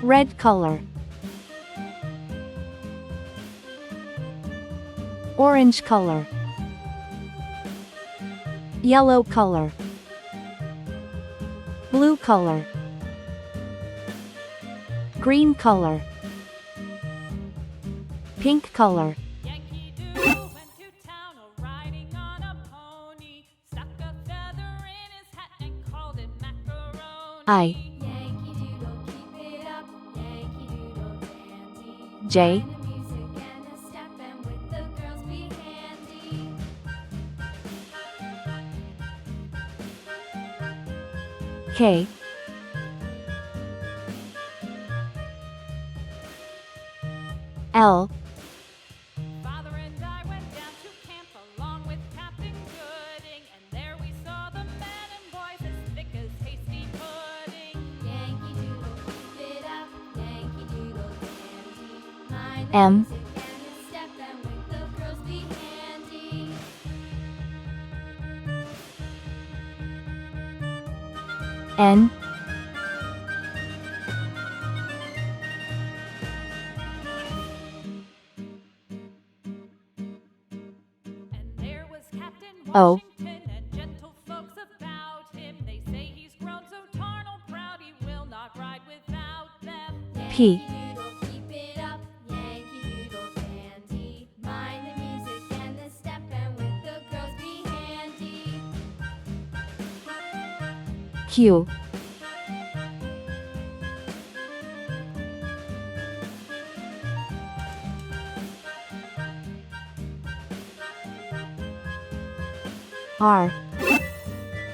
Red color. Orange color. Yellow color. Blue color. Green color. Pink color. Yankee Doodle went to town riding on a pony, stuck a feather in his hat and called it macaroni. I. Yankee Doodle, keep it up, Yankee Doodle dandy. J. Find the music and a step, and with the girls be handy. K. L. Father and I went down to camp along with Captain Gooding, and there we saw the men and boys as thick as hasty pudding. Yankee Doodle, keep it up, Yankee Doodle dandy. Mind the M. music and a step, and with the girls be handy. N. And there was Captain O. Washington and gentle folks about him. They say he's grown so tarnal proud he will not ride without them. P. Yankee Doodle, keep it up, Yankee Doodle dandy. Mind the music and the step, and with the girls be handy. Q. R.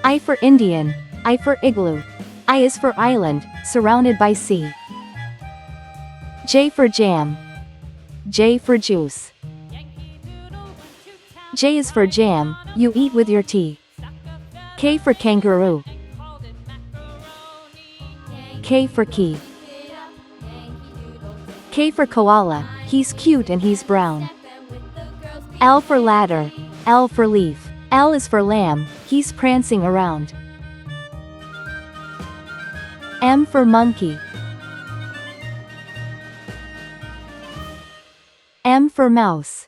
I for Indian. I for igloo. I is for island, surrounded by sea. J for jam. J for juice. Yankee Doodle went to town J is for jam, you eat with your tea. stuck a feather K for kangaroo. and called it macaroni. K for key. Keep it up, Yankee Doodle K for koala. He's cute and he's brown. step, and with the girls be L for ladder. L for leaf. L is for lamb, he's prancing around. M for monkey. M for mouse.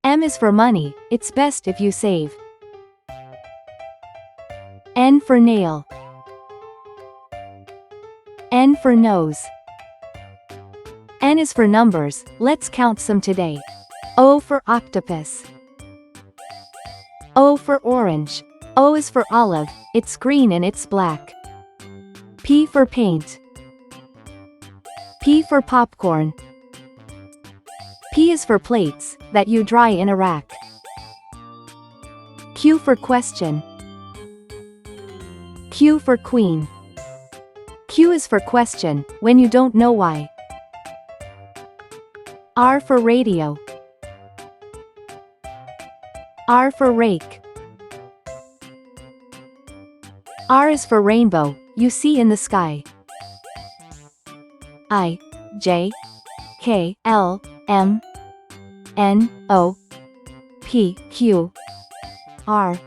M is for money, it's best if you save. N for nail. N for nose. N is for numbers, let's count some today. O for octopus. O for orange. O is for olive, it's green and it's black. P for paint. P for popcorn. P is for plates, that you dry in a rack. Q for question. Q for queen. Q is for question, when you don't know why. R for radio. R for rake. R is for rainbow, you see in the sky. I, J, K, L, M, N, O, P, Q, R.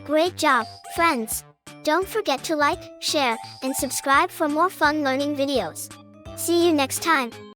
Great job, friends! Don't forget to like, share, and subscribe for more fun learning videos. See you next time.